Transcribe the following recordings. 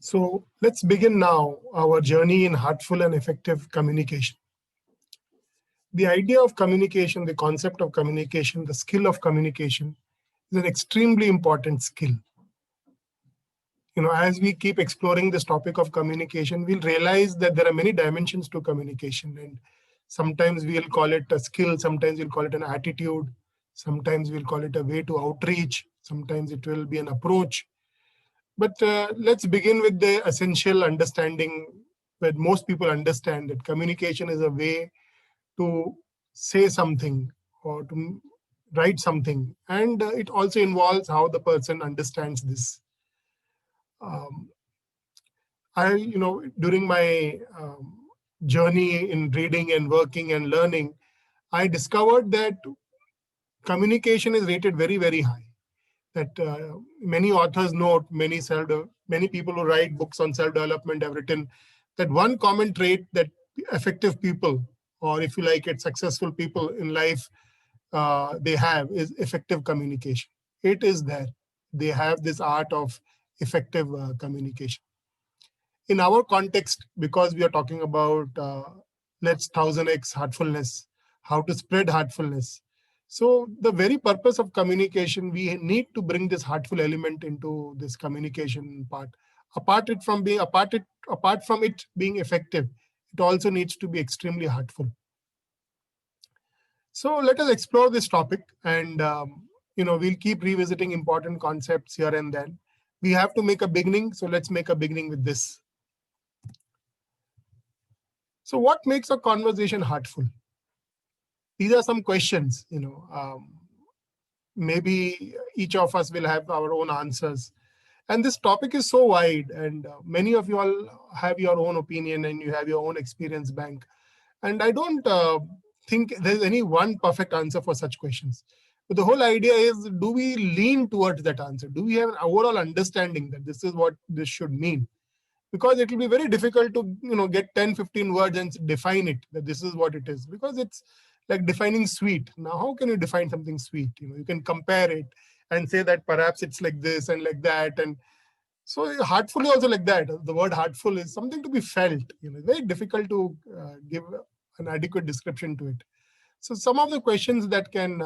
So let's begin now our journey in heartful and effective communication. The idea of communication, the concept of communication, the skill of communication is an extremely important skill. As we keep exploring this topic of communication, we'll realize that there are many dimensions to communication. And sometimes we'll call it a skill, sometimes we'll call it an attitude, sometimes we'll call it a way to outreach, sometimes it will be an approach. But let's begin with the essential understanding that most people understand that communication is a way to say something or to write something. And it also involves how the person understands this. Um, during my journey in reading and working and learning, I discovered that communication is rated very, very high. That many authors note, many people who write books on self-development have written that one common trait that effective people, or if you like it, successful people in life, they have is effective communication. It is there. They have this art of effective communication. In our context, because we are talking about let's 1000x heartfulness, how to spread heartfulness. So the very purpose of communication, we need to bring this heartful element into this communication part. Apart from it being effective, it also needs to be extremely heartful. So let us explore this topic, and we'll keep revisiting important concepts here and then. We have to make a beginning, so let's make a beginning with this. So what makes a conversation heartful? These are some questions, maybe each of us will have our own answers. And this topic is so wide, and many of you all have your own opinion and you have your own experience bank. And I don't think there's any one perfect answer for such questions. But the whole idea is, do we lean towards that answer? Do we have an overall understanding that this is what this should mean? Because it will be very difficult to get 10-15 words and define it, that this is what it is, because it's like defining sweet. Now how can you define something sweet? You can compare it and say that perhaps it's like this and like that. And so heartful is also like that. The word heartful is something to be felt. It's very difficult to give an adequate description to it. So some of the questions that can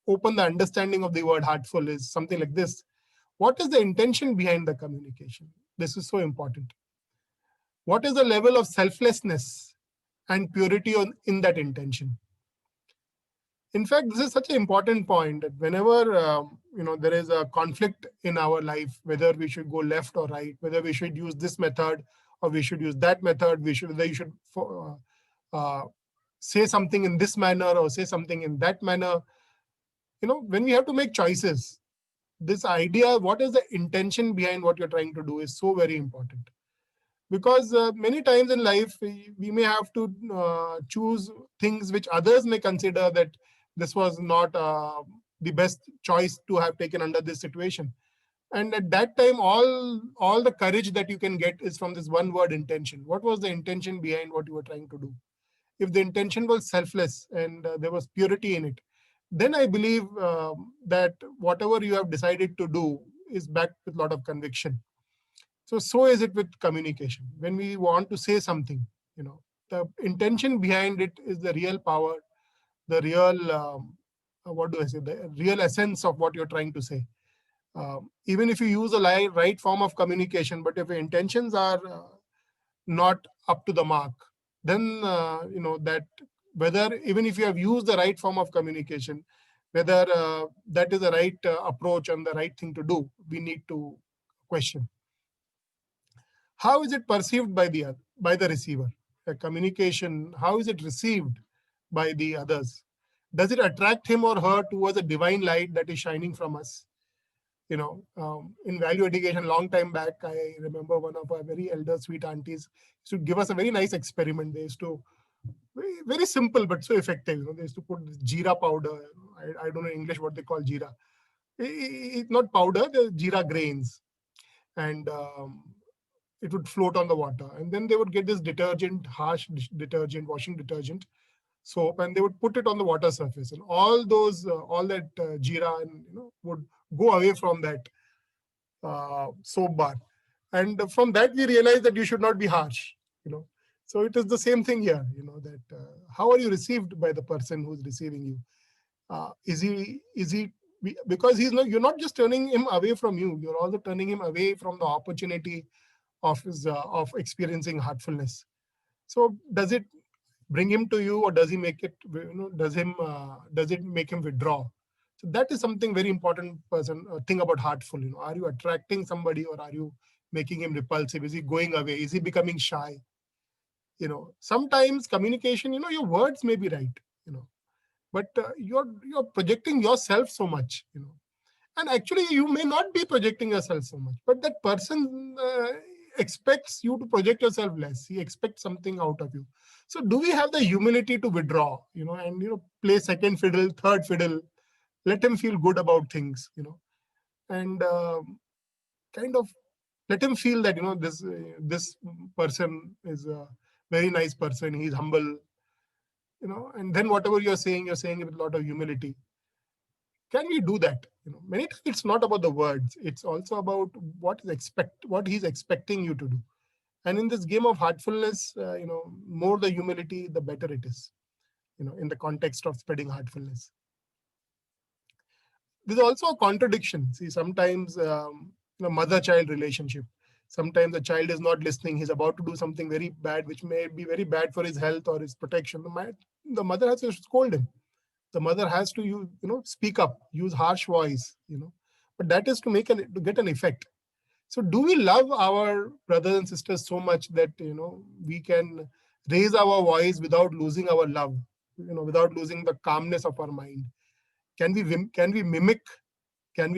open the understanding of the word heartful is something like this. What is the intention behind the communication? This is so important. What is the level of selflessness and purity in that intention? In fact, this is such an important point that whenever there is a conflict in our life, whether we should go left or right, whether we should use this method or we should use that method, whether you should say something in this manner or say something in that manner. When we have to make choices, this idea, what is the intention behind what you're trying to do, is so very important. Because many times in life, we may have to choose things which others may consider that this was not the best choice to have taken under this situation. And at that time, all the courage that you can get is from this one word, intention. What was the intention behind what you were trying to do? If the intention was selfless and there was purity in it, then I believe that whatever you have decided to do is backed with a lot of conviction. So is it with communication. When we want to say something, the intention behind it is the real power, the real, the real essence of what you're trying to say. Even if you use a right form of communication, but if your intentions are not up to the mark, then that whether even if you have used the right form of communication, whether that is the right approach and the right thing to do, we need to question. How is it perceived by the receiver? The communication, how is it received by the others? Does it attract him or her towards a divine light that is shining from us? In value education, long time back, I remember one of our very elder sweet aunties used to give us a very nice experiment. They used to, very simple but so effective. They used to put this jeera powder. I don't know in English what they call jeera. It's not powder, the jeera grains. And it would float on the water. And then they would get this detergent, harsh detergent, washing detergent, soap, and they would put it on the water surface. And all that jeera would go away from that soap bar. And from that, we realize that you should not be harsh, you know. So it is the same thing here, you know, that how are you received by the person who's receiving you? Is he because he's not, you're not just turning him away from you, you're also turning him away from the opportunity of his of experiencing heartfulness. So does it bring him to you, or does he make it, you know, does it make him withdraw? So that is something very important person thing about heartful, you know. Are you attracting somebody, or are you making him repulsive? Is he going away? Is he becoming shy? You know, sometimes communication, you know, your words may be right, you know, but you're projecting yourself so much, you know. And actually you may not be projecting yourself so much, but that person expects you to project yourself less. He expects something out of you. So do we have the humility to withdraw, you know, and, you know, play second fiddle, third fiddle, let him feel good about things, you know, and kind of let him feel that, you know, this person is a very nice person, he's humble, you know, and then whatever you're saying it with a lot of humility. Can we do that? You know, many times it's not about the words, it's also about what he's expecting you to do. And in this game of heartfulness, you know, more the humility, the better it is, you know, in the context of spreading heartfulness. There's also a contradiction. See, sometimes, you know, mother-child relationship. Sometimes the child is not listening. He's about to do something very bad, which may be very bad for his health or his protection. The mother has to scold him. The mother has to use, you know, speak up, use harsh voice, you know, but that is to to get an effect. So do we love our brothers and sisters so much that, you know, we can raise our voice without losing our love, you know, without losing the calmness of our mind? Can we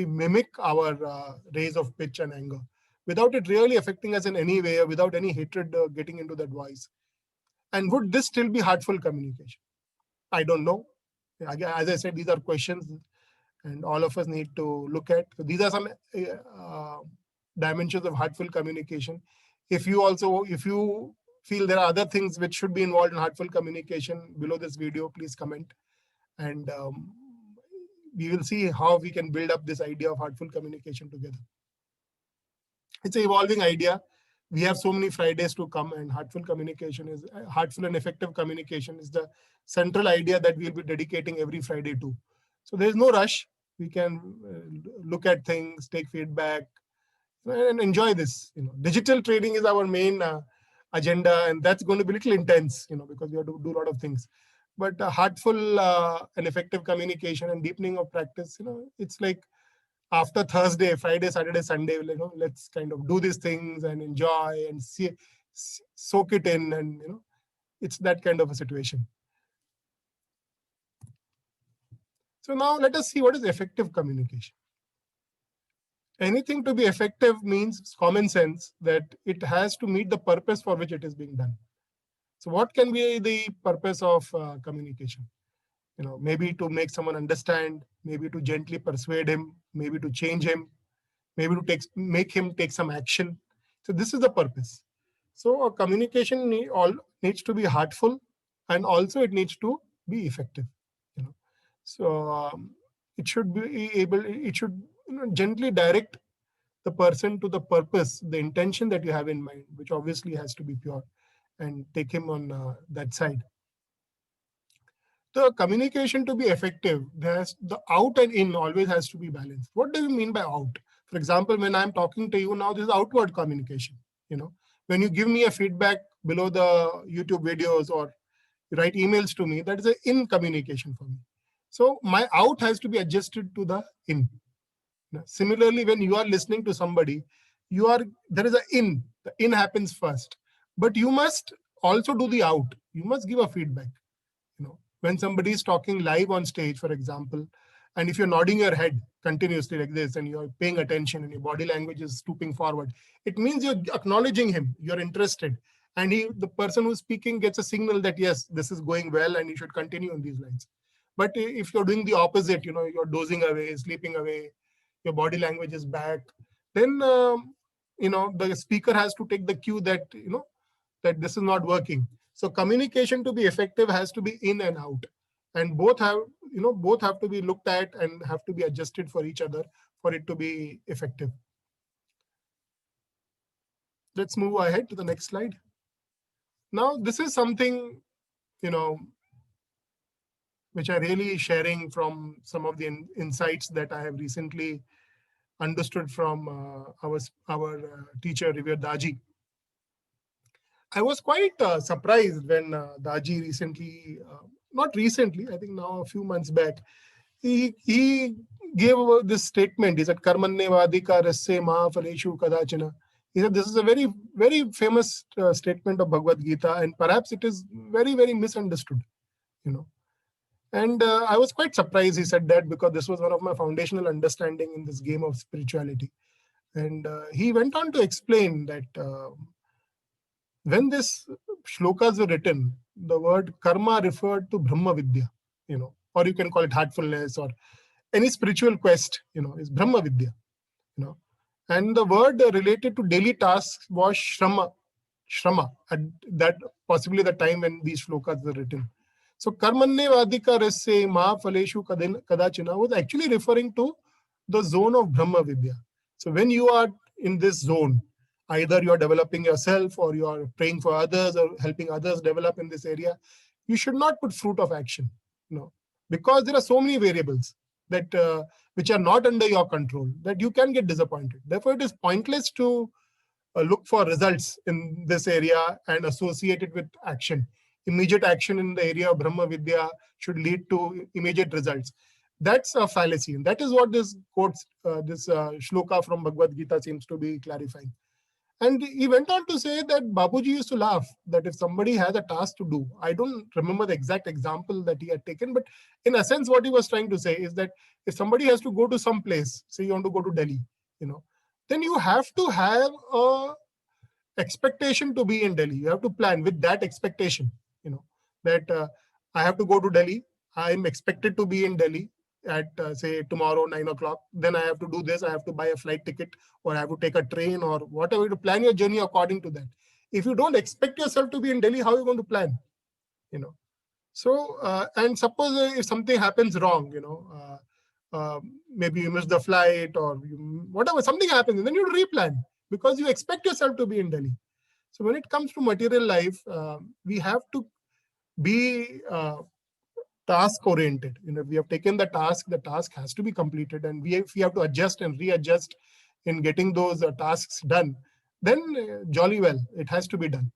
mimic our raise of pitch and anger without it really affecting us in any way, or without any hatred getting into that voice? And would this still be heartful communication? I don't know. As I said, these are questions and all of us need to look at. So these are some dimensions of heartful communication. If you feel there are other things which should be involved in heartful communication, below this video, please comment. And we will see how we can build up this idea of heartful communication together. It's an evolving idea. We have so many Fridays to come, and heartful and effective communication is the central idea that we'll be dedicating every Friday to. So there's no rush. We can look at things, take feedback, and enjoy this. You know, digital training is our main agenda, and that's going to be a little intense, you know, because we have to do a lot of things. But heartful and effective communication and deepening of practice, you know, it's like after Thursday, Friday, Saturday, Sunday, you know, let's kind of do these things and enjoy and soak it in, and, you know, it's that kind of a situation. So now let us see what is effective communication. Anything to be effective means common sense that it has to meet the purpose for which it is being done. So what can be the purpose of communication? You know, maybe to make someone understand, maybe to gently persuade him, maybe to change him, maybe to make him take some action. So this is the purpose. So a communication needs to be heartful, and also it needs to be effective. You know, so it should be able. It should, you know, gently direct the person to the purpose, the intention that you have in mind, which obviously has to be pure, and take him on that side. The communication to be effective, the out and in always has to be balanced. What do you mean by out? For example, when I'm talking to you now, this is outward communication. You know, when you give me a feedback below the YouTube videos or you write emails to me, that is an in communication for me. So my out has to be adjusted to the in. Similarly, when you are listening to somebody, there is an in. The in happens first, but you must also do the out. You must give a feedback. You know, when somebody is talking live on stage, for example, and if you're nodding your head continuously like this, and you're paying attention, and your body language is stooping forward, it means you're acknowledging him, you're interested, and the person who's speaking gets a signal that yes, this is going well, and you should continue on these lines. But if you're doing the opposite, you know, you're dozing away, sleeping away, your body language is back, then you know, the speaker has to take the cue that, you know, that this is not working. So communication to be effective has to be in and out, and both have to be looked at and have to be adjusted for each other for it to be effective. Let's move ahead to the next slide. Now, this is something, you know, which are really sharing from some of the insights that I have recently understood from our teacher Revere Daji. I was quite surprised when Daji recently, not recently, I think now a few months back, he gave this statement. He said, "Karmanne vadika rasse mahaphaleshu kadachana." He said this is a very, very famous statement of Bhagavad Gita, and perhaps it is very, very misunderstood. You know, and I was quite surprised he said that, because this was one of my foundational understanding in this game of spirituality. And he went on to explain that when this shlokas were written, the word karma referred to Brahma Vidya, or you can call it heartfulness or any spiritual quest, is Brahma Vidya, And the word related to daily tasks was Shrama, at that possibly the time when these shlokas were written. So Karmanne Vadika Rasse Mahaphaleshu Kadachina was actually referring to the zone of Brahma Vidya. So when you are in this zone, either you are developing yourself or you are praying for others or helping others develop in this area, you should not put fruit of action, because there are so many variables that which are not under your control that you can get disappointed. Therefore, it is pointless to look for results in this area and associate it with action. Immediate action in the area of Brahma Vidya should lead to immediate results. That's a fallacy. And that is what this quotes, this shloka from Bhagavad Gita seems to be clarifying. And he went on to say that Babuji used to laugh that if somebody has a task to do, I don't remember the exact example that he had taken, but in a sense, what he was trying to say is that if somebody has to go to some place, say you want to go to Delhi, then you have to have a expectation to be in Delhi. You have to plan with that expectation, that I have to go to Delhi. I'm expected to be in Delhi at say tomorrow 9 o'clock. Then I have to do this. I have to buy a flight ticket, or I have to take a train, or whatever, to plan your journey according to that. If you don't expect yourself to be in Delhi, how are you going to plan? So and suppose if something happens wrong, maybe you miss the flight or whatever, something happens, and then you replan because you expect yourself to be in Delhi. So when it comes to material life, we have to be task oriented. If we have taken the task has to be completed, and if we have to adjust and readjust in getting those tasks done, then jolly well, it has to be done.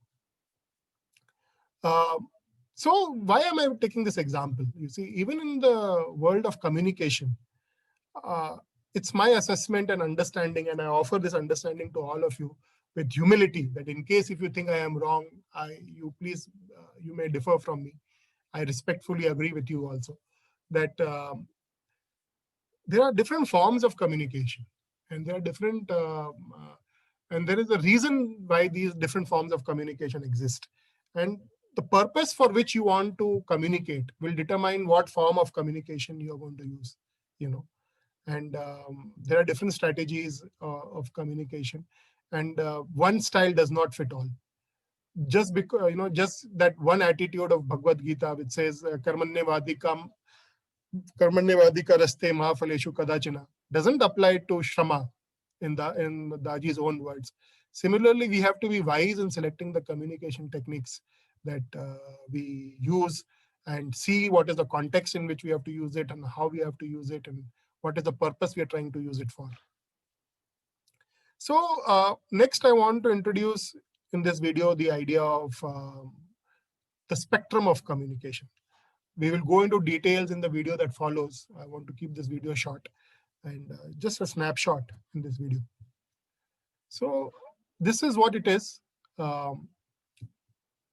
So why am I taking this example? You see, even in the world of communication, it's my assessment and understanding, and I offer this understanding to all of you with humility, that in case if you think I am wrong, you please, you may differ from me. I respectfully agree with you also that there are different forms of communication, and there are different, and there is a reason why these different forms of communication exist. And the purpose for which you want to communicate will determine what form of communication you are going to use, And there are different strategies of communication, and one style does not fit all. Just because, just that one attitude of Bhagavad Gita, which says karmanne vadika raste mahaphaleshu kadachana, doesn't apply to Shrama in Daji's own words. Similarly, we have to be wise in selecting the communication techniques that we use, and see what is the context in which we have to use it, and how we have to use it, and what is the purpose we are trying to use it for. So next I want to introduce in this video the idea of the spectrum of communication. We will go into details in the video that follows. I want to keep this video short, and just a snapshot in this video. So this is what it is.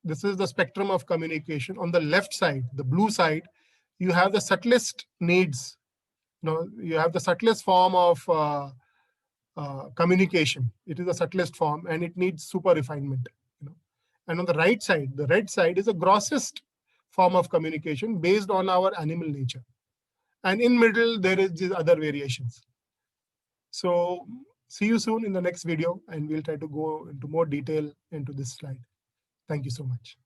This is the spectrum of communication. On the left side, the blue side, you have the subtlest needs. You have the subtlest form of communication. It is the subtlest form, and it needs super refinement. And on the right side, the red side, is the grossest form of communication based on our animal nature. And in middle, there is these other variations. So see you soon in the next video, and we'll try to go into more detail into this slide. Thank you so much.